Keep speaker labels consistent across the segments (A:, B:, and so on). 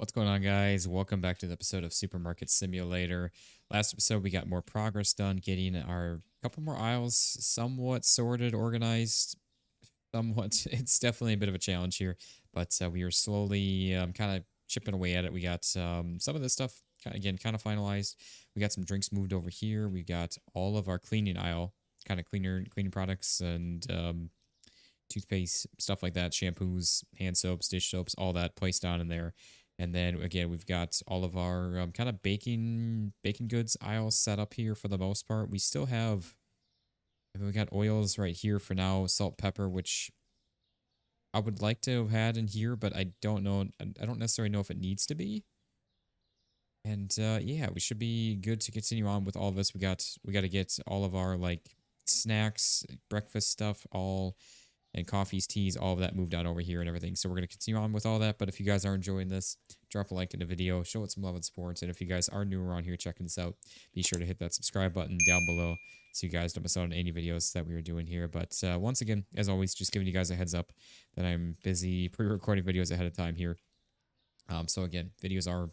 A: What's going on, guys? Welcome back to the episode of Supermarket Simulator. Last episode, we got more progress done, getting our couple more aisles somewhat sorted, organized. Somewhat, it's definitely a bit of a challenge here, but we are slowly kind of chipping away at it. We got some of this stuff, again, kind of finalized. We got some drinks moved over here. We got all of our cleaning aisle, kind of cleaning products and toothpaste, stuff like that, shampoos, hand soaps, dish soaps, all that placed down in there. And then again, we've got all of our kind of baking goods aisles set up here for the most part. We still have, we got oils right here for now, salt, pepper, which I would like to have had in here, but I don't know. I don't necessarily know if it needs to be. And yeah, we should be good to continue on with all of this. We got to get all of our like snacks, breakfast stuff, all and coffees, teas, all of that moved out over here and everything. So we're going to continue on with all that. But if you guys are enjoying this, drop a like in the video, show it some love and support. And if you guys are new around here checking this out, be sure to hit that subscribe button down below so you guys don't miss out on any videos that we are doing here. But once again, as always, just giving you guys a heads up that I'm busy pre-recording videos ahead of time here. So again, videos are,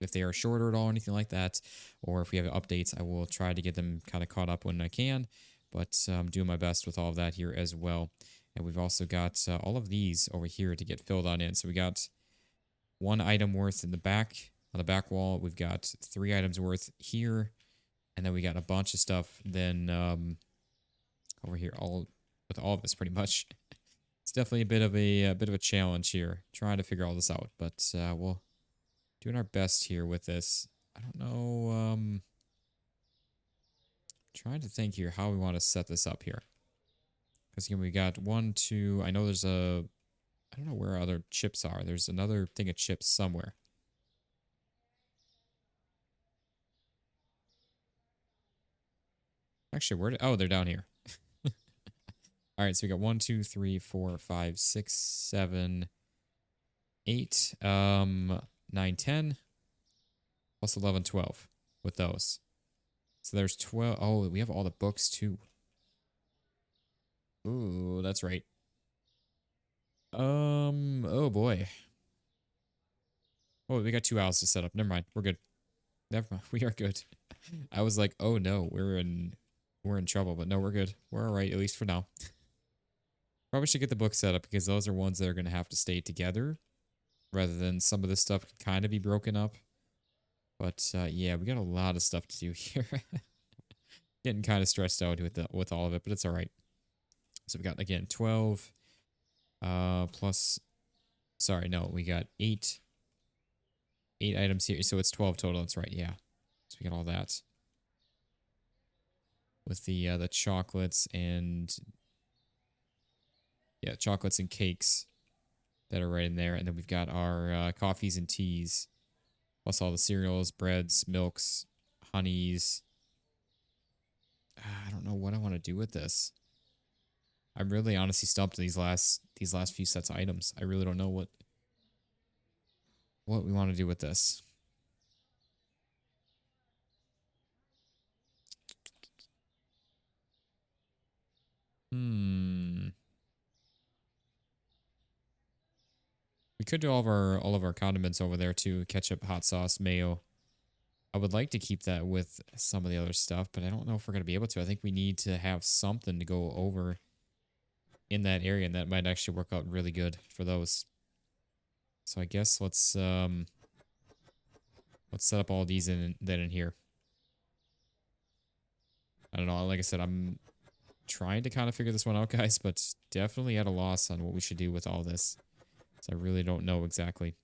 A: if they are shorter at all or anything like that, or if we have updates, I will try to get them kind of caught up when I can. But I'm doing my best with all of that here as well. And we've also got all of these over here to get filled on in. So we got one item worth in the back, on the back wall. We've got 3 items worth here. And then we got a bunch of stuff then over here, with all of this pretty much. It's definitely a bit of a challenge here, trying to figure all this out. But we'll doing our best here with this. I don't know. Trying to think here how we want to set this up here. Because again, we got 1, 2. I know there's a. I don't know where other chips are. There's another thing of chips somewhere. Actually, where? Oh, they're down here. All right, so we got 1, 2, 3, 4, 5, 6, 7, 8, 9, 10, plus 11, 12 with those. So there's 12. Oh, we have all the books too. Ooh, that's right. Oh boy. Oh, we got 2 hours to set up. Never mind. We're good. Never mind. We are good. I was like, oh no, we're in trouble, but no, we're good. We're all right, at least for now. Probably should get the book set up because those are ones that are going to have to stay together rather than some of this stuff can kind of be broken up. But yeah, we got a lot of stuff to do here. Getting kind of stressed out with all of it, but it's all right. So we got, again, 12 plus, sorry, no, we got 8 items here. So it's 12 total. That's right. Yeah. So we got all that with the chocolates and yeah, chocolates and cakes that are right in there. And then we've got our coffees and teas, plus all the cereals, breads, milks, honeys. I don't know what I want to do with this. I'm really honestly stumped these last few sets of items. I really don't know what we want to do with this. We could do all of our condiments over there too. Ketchup, hot sauce, mayo. I would like to keep that with some of the other stuff, but I don't know if we're going to be able to. I think we need to have something to go over in that area, and that might actually work out really good for those. So I guess let's set up all these in here. I don't know. Like I said, I'm trying to kind of figure this one out, guys, but definitely at a loss on what we should do with all this. So I really don't know exactly.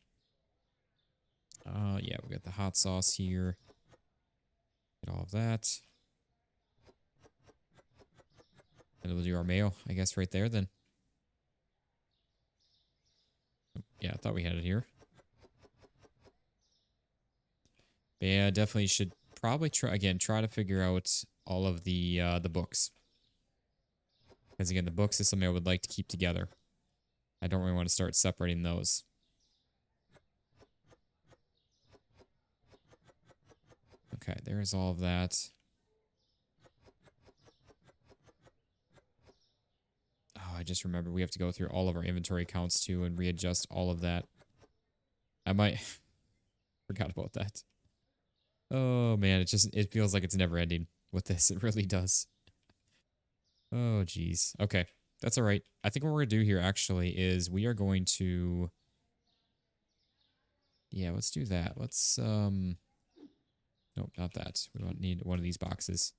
A: Yeah, we got the hot sauce here. Get all of that. And we'll do our mayo, I guess, right there then. Yeah, I thought we had it here. But yeah, definitely should probably try to figure out all of the books. Because again, the books is something I would like to keep together. I don't really want to start separating those. Okay, there's all of that. Oh, I just remember we have to go through all of our inventory counts too and readjust all of that. I might Forgot about that. Oh man, it feels like it's never ending with this. It really does. Oh geez. Okay. That's all right. I think what we're gonna do here actually is we are going to, yeah, let's do that. Let's nope, not that. We don't need one of these boxes.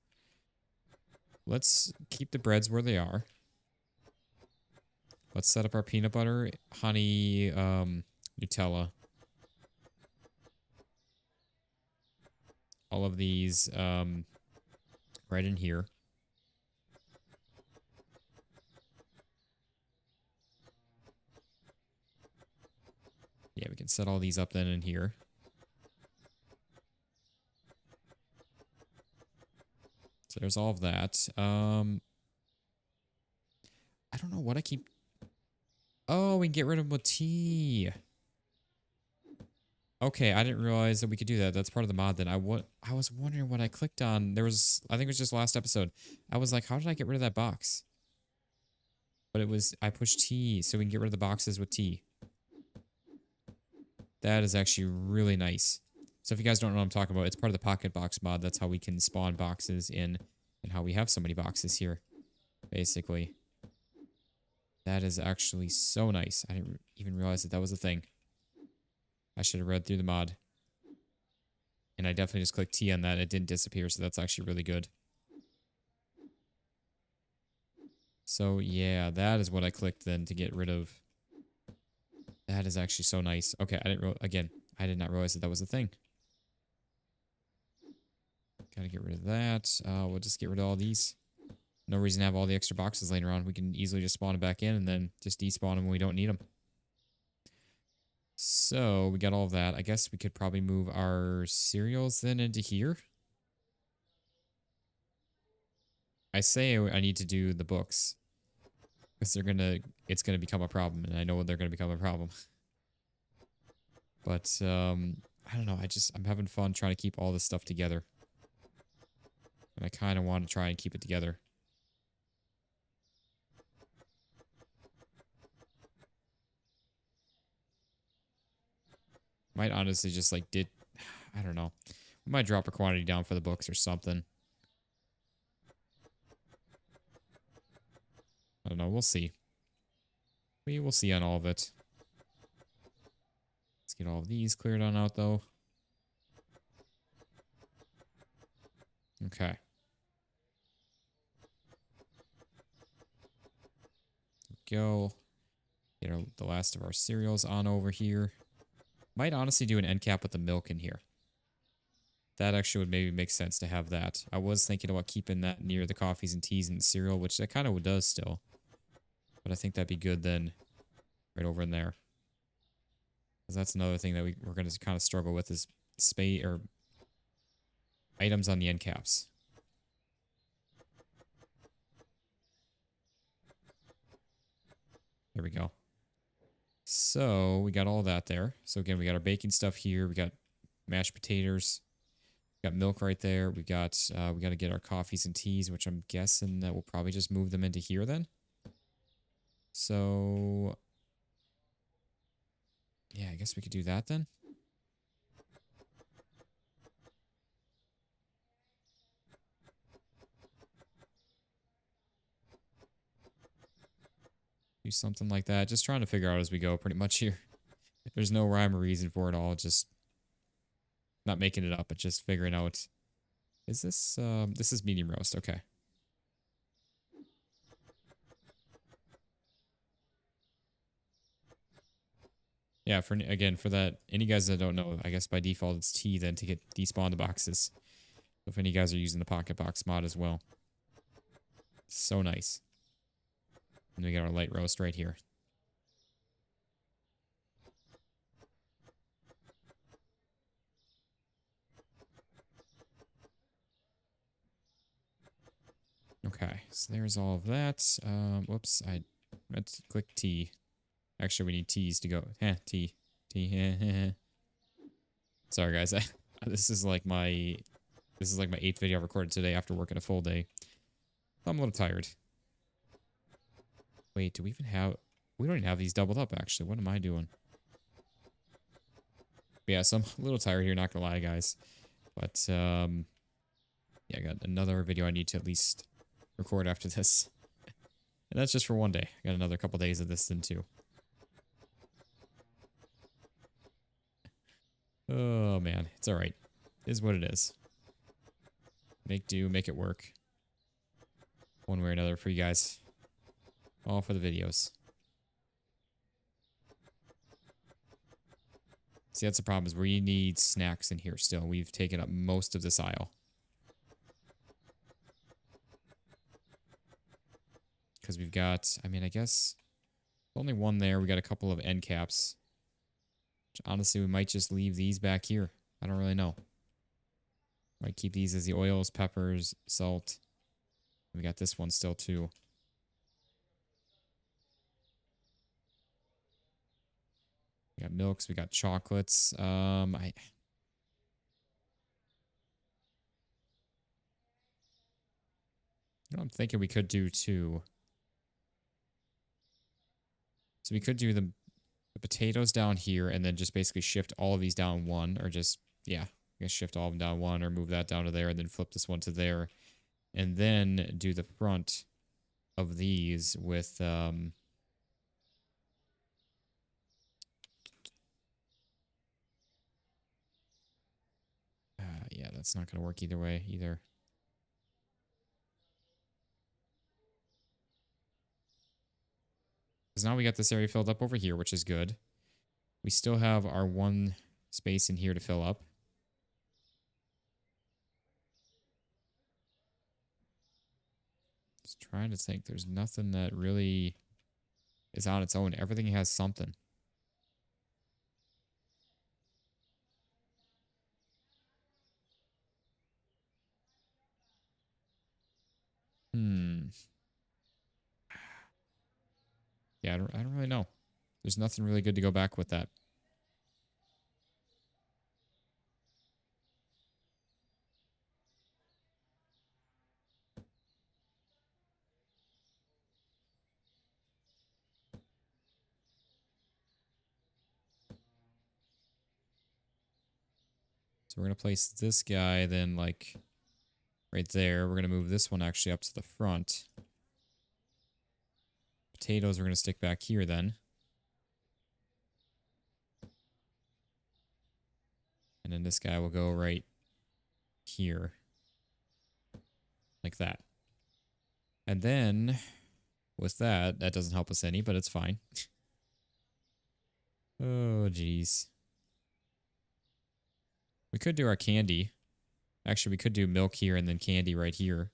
A: Let's keep the breads where they are. Let's set up our peanut butter, honey, Nutella. All of these right in here. Yeah, we can set all these up then in here. So there's all of that. I don't know what I keep. Oh, we can get rid of them with tea. Okay, I didn't realize that we could do that. That's part of the mod then. I was wondering what I clicked on. There was, I think it was just last episode. I was like, how did I get rid of that box? But it was, I pushed T, so we can get rid of the boxes with T. That is actually really nice. So if you guys don't know what I'm talking about, it's part of the pocket box mod. That's how we can spawn boxes in and how we have so many boxes here, basically. That is actually so nice. I didn't even realize that that was a thing. I should have read through the mod. And I definitely just clicked T on that. It didn't disappear, so that's actually really good. So yeah, that is what I clicked then to get rid of. That is actually so nice. Okay, I did not realize that that was a thing. Gotta get rid of that. We'll just get rid of all these. No reason to have all the extra boxes laying around. We can easily just spawn them back in and then just despawn them when we don't need them. So we got all of that. I guess we could probably move our cereals then into here. I say I need to do the books because it's gonna become a problem, and I know they're gonna become a problem. But I don't know. I'm having fun trying to keep all this stuff together, and I kind of want to try and keep it together. Might honestly just like I don't know. We might drop a quantity down for the books or something. I don't know. We'll see. We will see on all of it. Let's get all of these cleared on out though. Okay. Go. Get the last of our cereals on over here. Might honestly do an end cap with the milk in here. That actually would maybe make sense to have that. I was thinking about keeping that near the coffees and teas and the cereal, which that kind of does still. But I think that'd be good then, right over in there. Because that's another thing that we're going to kind of struggle with is space or items on the end caps. There we go. So we got all that there. So again, we got our baking stuff here. We got mashed potatoes. We got milk right there. We got to get our coffees and teas, which I'm guessing that we'll probably just move them into here then. So yeah, I guess we could do that then. Do something like that. Just trying to figure out as we go pretty much here. There's no rhyme or reason for it all. Just not making it up, but just figuring out. Is this is medium roast. Okay. Yeah, for that, any guys that don't know, I guess by default it's T then to get despawn the boxes. So if any guys are using the pocket box mod as well. So nice. And we got our light roast right here. Okay, so there's all of that. Whoops, I meant to click T. Actually, we need T's to go. T. Sorry, guys. This is like my 8th video I've recorded today after working a full day. I'm a little tired. Wait, do we even have... We don't even have these doubled up, actually. What am I doing? But yeah, so I'm a little tired here, not gonna lie, guys. But yeah, I got another video I need to at least record after this. And that's just for one day. I got another couple days of this then too. Oh man, it's alright. It is what it is. Make do, make it work. One way or another for you guys. All for the videos. See, that's the problem, is we need snacks in here still. We've taken up most of this aisle. Because we've got, I mean, I guess only one there. We got a couple of end caps. Which honestly, we might just leave these back here. I don't really know. Might keep these as the oils, peppers, salt. We got this one still too. We got milks, we got chocolates. I'm thinking we could do too. So we could do the potatoes down here and then just basically shift all of these down one, or just, yeah, I guess shift all of them down one, or move that down to there and then flip this one to there. And then do the front of these with, yeah, that's not going to work either way either. Because now we got this area filled up over here, which is good. We still have our one space in here to fill up. Just trying to think. There's nothing that really is on its own. Everything has something. Yeah, I don't really know. There's nothing really good to go back with that. So we're going to place this guy then like right there. We're going to move this one actually up to the front. Potatoes we're going to stick back here then. And then this guy will go right here. Like that. And then with that, that doesn't help us any, but it's fine. Oh, geez. We could do our candy. Actually, we could do milk here and then candy right here.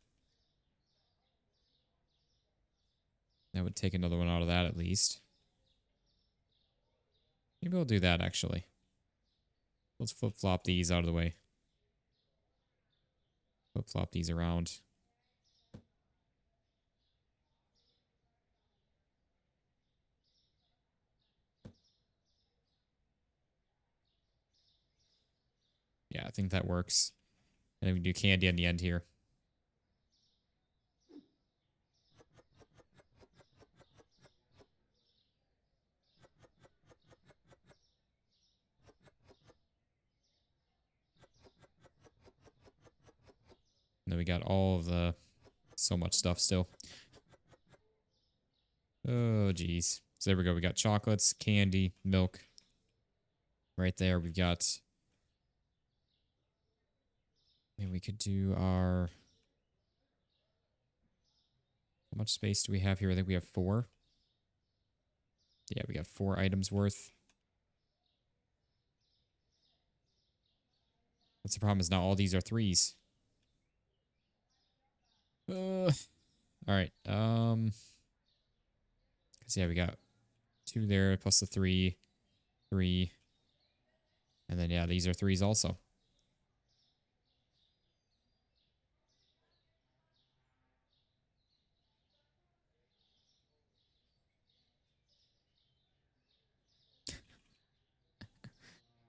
A: That would take another one out of that at least. Maybe we'll do that actually. Let's flip-flop these out of the way. Flip-flop these around. Yeah, I think that works. And then we do candy on the end here. And then we got all of the, so much stuff still. Oh, geez. So there we go. We got chocolates, candy, milk. Right there, we've got... And we could do our... How much space do we have here? I think we have 4. Yeah, we got 4 items worth. That's the problem, is now all these are 3s. All right. Cause yeah, we got 2 there plus the 3, 3, and then yeah, these are 3s also.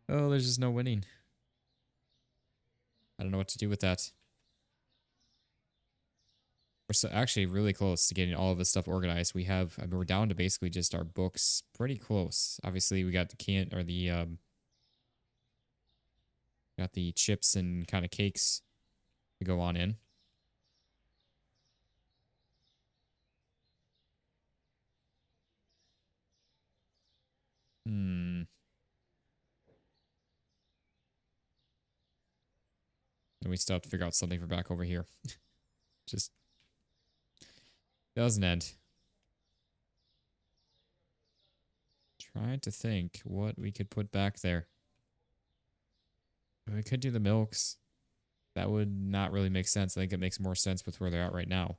A: Oh, there's just no winning. I don't know what to do with that. We're so actually really close to getting all of this stuff organized. We have, I mean, we're down to basically just our books, pretty close. Obviously, we got the the chips and kind of cakes to go on in. And we still have to figure out something for back over here. Just doesn't end. Trying to think what we could put back there. We could do the milks. That would not really make sense. I think it makes more sense with where they're at right now.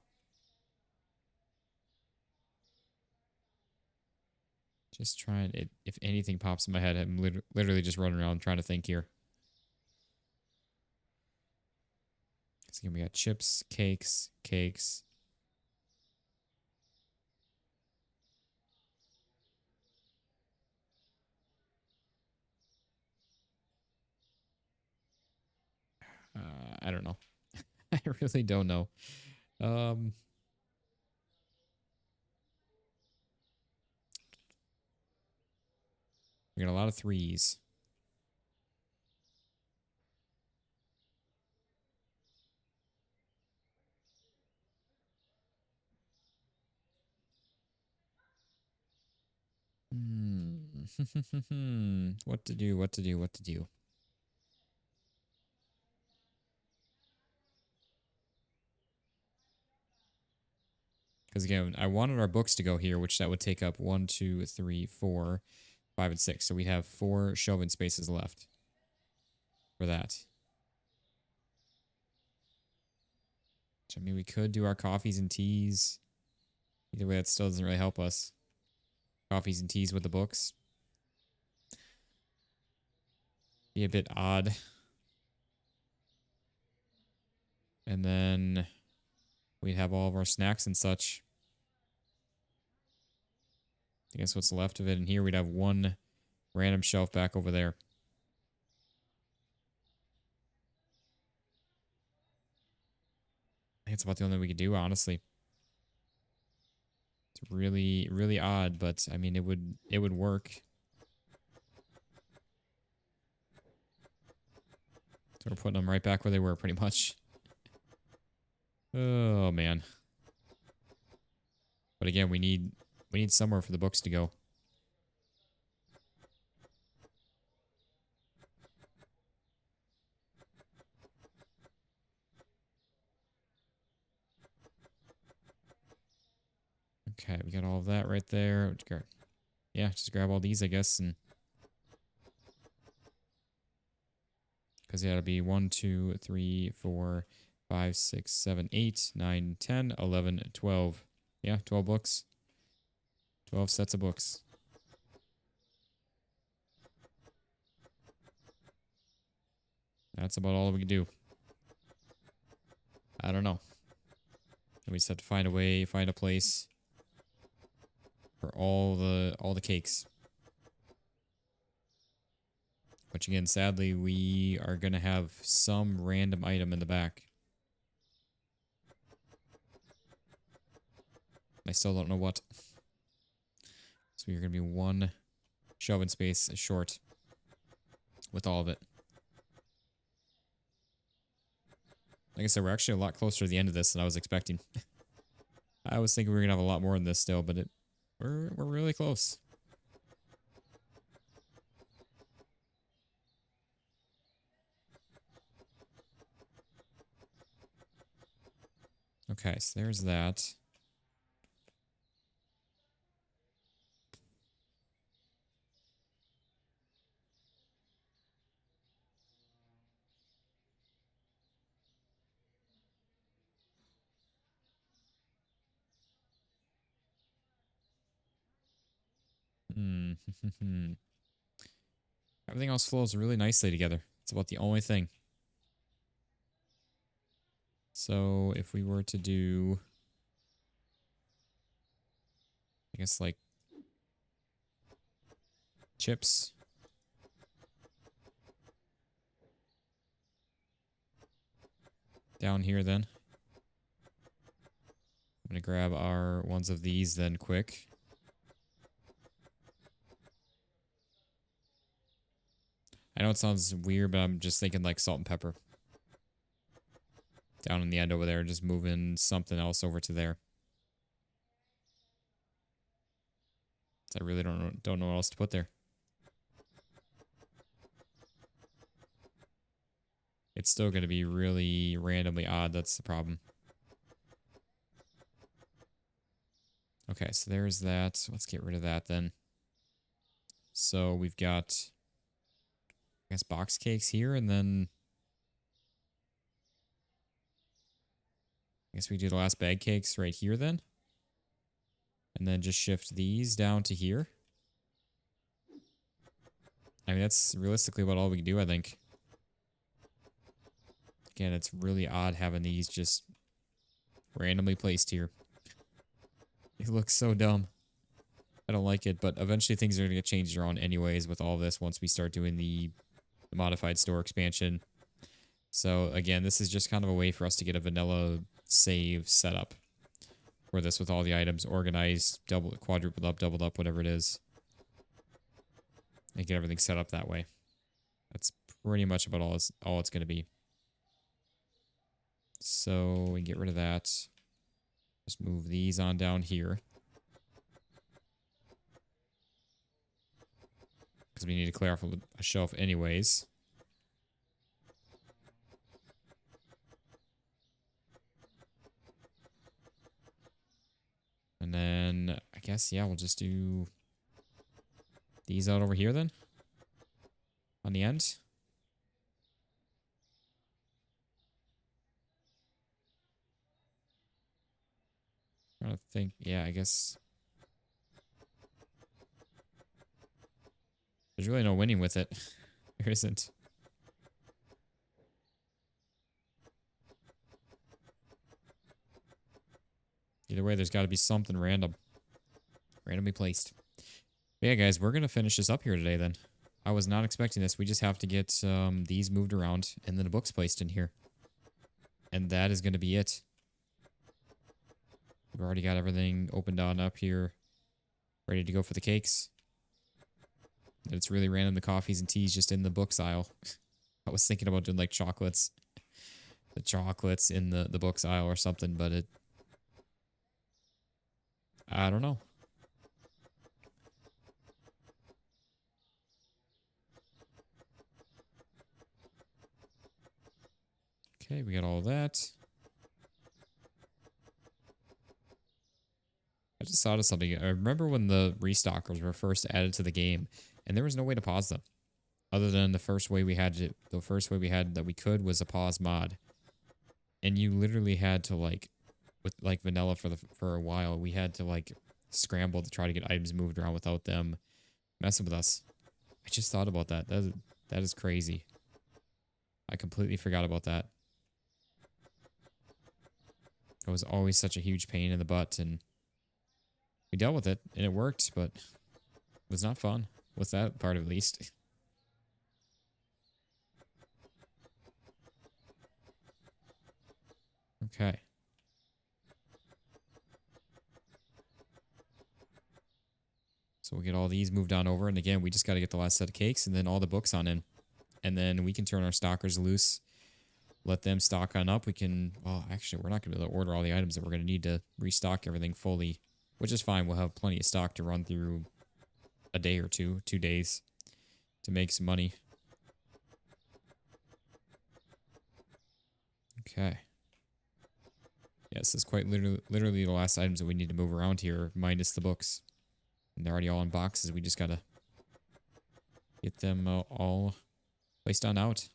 A: Just trying it. If anything pops in my head, I'm literally just running around trying to think here. Because again, we got chips, cakes. I don't know. I really don't know. We got a lot of threes. What to do? Because again, I wanted our books to go here, which that would take up 1, 2, 3, 4, 5, and 6. So we'd have 4 shelving spaces left for that. So, I mean, we could do our coffees and teas. Either way, that still doesn't really help us. Coffees and teas with the books. Be a bit odd. And then we'd have all of our snacks and such. I guess what's left of it. And here we'd have one random shelf back over there. I think it's about the only thing we could do, honestly. It's really, really odd, but I mean, it would work. So we're putting them right back where they were, pretty much. Oh man. But again, we need somewhere for the books to go. Okay, we got all of that right there. Yeah, just grab all these, I guess, and because yeah, it'll be 1, 2, 3, 4, 5, 6, 7, 8, 9, 10, 11, 12. Yeah, 12 books. 12 sets of books. That's about all we can do. I don't know. We just have to find a way, find a place for all the cakes. Which again, sadly, we are gonna have some random item in the back. I still don't know what. So we're gonna be one shelving space short with all of it. Like I said, we're actually a lot closer to the end of this than I was expecting. I was thinking we were gonna have a lot more in this still, but we're really close. Okay, so there's that. Everything else flows really nicely together. It's about the only thing. So if we were to do, I guess like chips. Down here then. I'm going to grab our ones of these then quick. I know it sounds weird, but I'm just thinking like salt and pepper. Down in the end over there, just moving something else over to there. I really don't know what else to put there. It's still going to be really randomly odd. That's the problem. Okay, so there's that. Let's get rid of that then. So we've got, I guess, box cakes here, and then I guess we do the last bag cakes right here then. And then just shift these down to here. I mean, that's realistically what all we can do, I think. Again, it's really odd having these just randomly placed here. It looks so dumb. I don't like it, but eventually things are going to get changed around anyways with all this once we start doing the modified store expansion. So again, this is just kind of a way for us to get a vanilla save setup for this with all the items organized, quadrupled up, doubled up, whatever it is. And get everything set up that way. That's pretty much about all it's going to be. So we get rid of that. Just move these on down here. Because we need to clear off a shelf anyways. And then, I guess, yeah, we'll just do these out over here then. On the end. I'm trying to think, yeah, I guess. There's really no winning with it. There isn't. Either way, there's got to be something randomly placed. But yeah, guys, we're going to finish this up here today then. I was not expecting this. We just have to get these moved around and then the books placed in here. And that is going to be it. We've already got everything opened on up here. Ready to go for the cakes. It's really random, the coffees and teas just in the books aisle. I was thinking about doing like chocolates. The chocolates in the books aisle or something, but I don't know. Okay, we got all that. I just thought of something. I remember when the restockers were first added to the game, and there was no way to pause them. Other than the first way we had that we could was a pause mod. And you literally had to like, with like vanilla for a while, we had to like scramble to try to get items moved around without them messing with us. I just thought about that. That is crazy. I completely forgot about that. It was always such a huge pain in the butt, and we dealt with it, and it worked, but it was not fun with that part at least. Okay. So we'll get all these moved on over, and again, we just got to get the last set of cakes and then all the books on in. And then we can turn our stockers loose. Let them stock on up. We can, well, actually, we're not going to be able to order all the items that we're going to need to restock everything fully, which is fine. We'll have plenty of stock to run through a day or 2 days to make some money. Okay. Yes, this is quite literally the last items that we need to move around here, minus the books. And they're already all in boxes. We just got to get them all placed on out.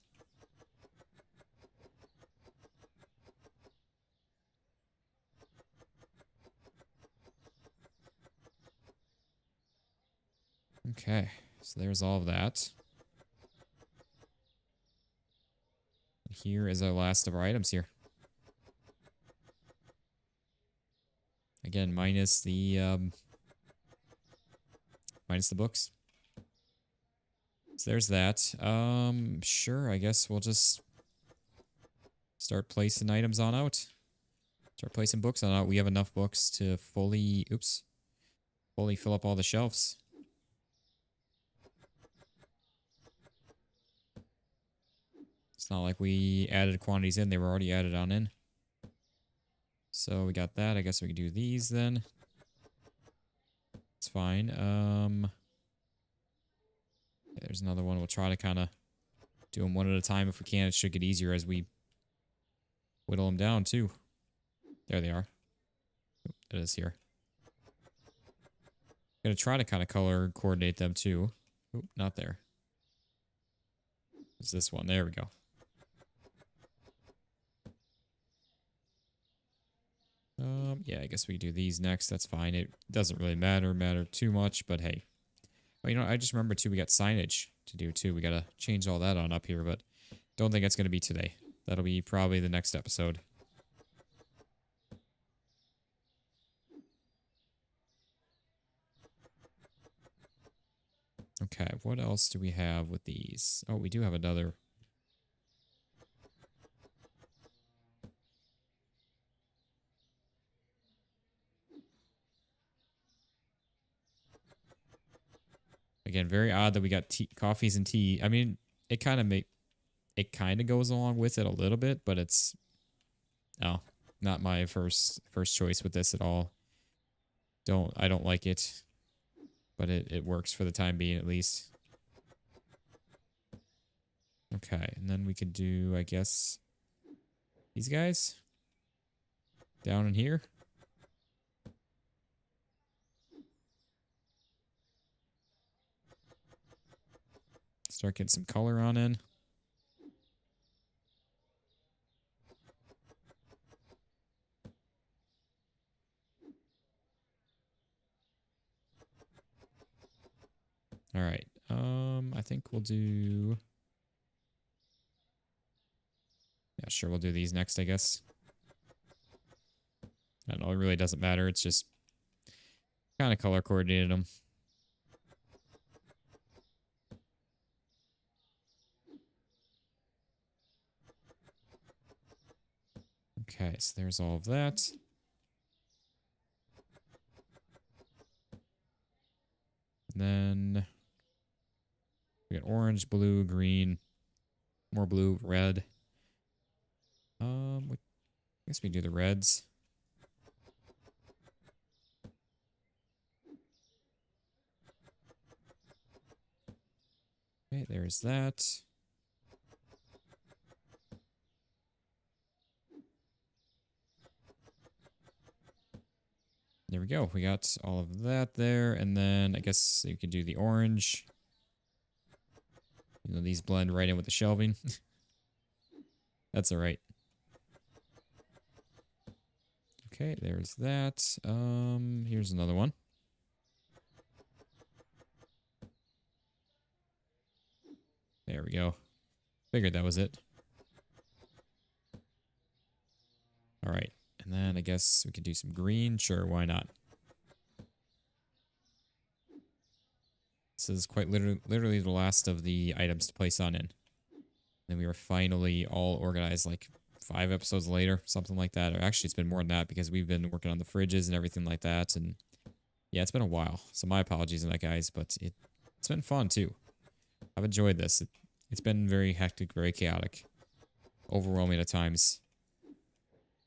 A: Okay, so there's all of that. Here is our last of our items here. Again, minus the books. So there's that. Sure, I guess we'll just start placing items on out. Start placing books on out. We have enough books to fully fill up all the shelves. It's not like we added quantities in. They were already added on in. So we got that. I guess we can do these then. It's fine. There's another one. We'll try to kind of do them one at a time if we can. It should get easier as we whittle them down too. There they are. It is here. Gonna try to kind of color coordinate them too. Oop, not there. It's this one. There we go. Yeah, I guess we can do these next. That's fine. It doesn't really matter too much, but hey. Well, you know, I just remember too, we got signage to do too. We gotta change all that on up here, but don't think it's gonna be today. That'll be probably the next episode. Okay, what else do we have with these? Oh, we do have another. Again, very odd that we got tea, coffees and tea. I mean, it kind of goes along with it a little bit, but it's not my first choice with this at all. I don't like it, but it works for the time being at least. Okay, and then we could do, I guess, these guys down in here. Start getting some color on in. All right. I think we'll do. Yeah, sure. We'll do these next, I guess. I don't know. It really doesn't matter. It's just kind of color coordinated them. Okay, so there's all of that. And then we got orange, blue, green, more blue, red. I guess we do the reds. Okay, there's that. There we go. We got all of that there. And then I guess you could do the orange. You know, these blend right in with the shelving. That's all right. Okay, there's that. Here's another one. There we go. Figured that was it. All right. And then I guess we could do some green. Sure, why not? This is quite literally the last of the items to place on in. Then we were finally all organized like 5 episodes later, something like that. Or actually, it's been more than that because we've been working on the fridges and everything like that. And yeah, it's been a while. So my apologies on that, guys. But it's been fun, too. I've enjoyed this. It's been very hectic, very chaotic. Overwhelming at times.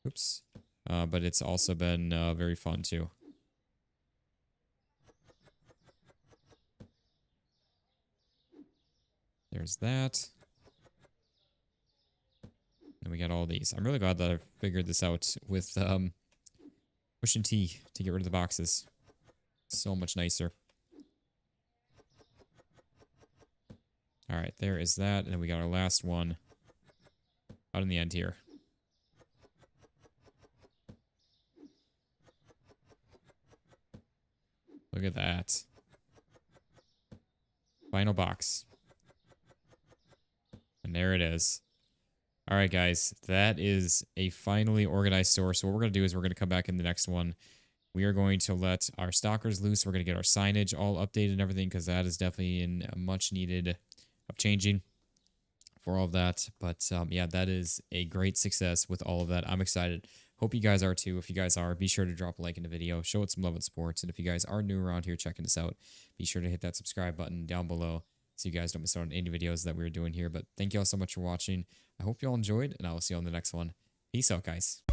A: Oops. But it's also been very fun, too. There's that. And we got all these. I'm really glad that I figured this out with pushing T to get rid of the boxes. So much nicer. All right, there is that. And then we got our last one out in the end here. Look at that. Final box. And there it is. All right, guys. That is a finally organized store. So what we're going to do is we're going to come back in the next one. We are going to let our stalkers loose. We're going to get our signage all updated and everything because that is definitely in much needed of changing for all of that. But yeah, that is a great success with all of that. I'm excited. Hope you guys are too. If you guys are, be sure to drop a like in the video. Show it some love and support. And if you guys are new around here checking this out, be sure to hit that subscribe button down below. so you guys don't miss out on any videos that we're doing here. But thank you all so much for watching. I hope you all enjoyed, and I will see you on the next one. Peace out, guys.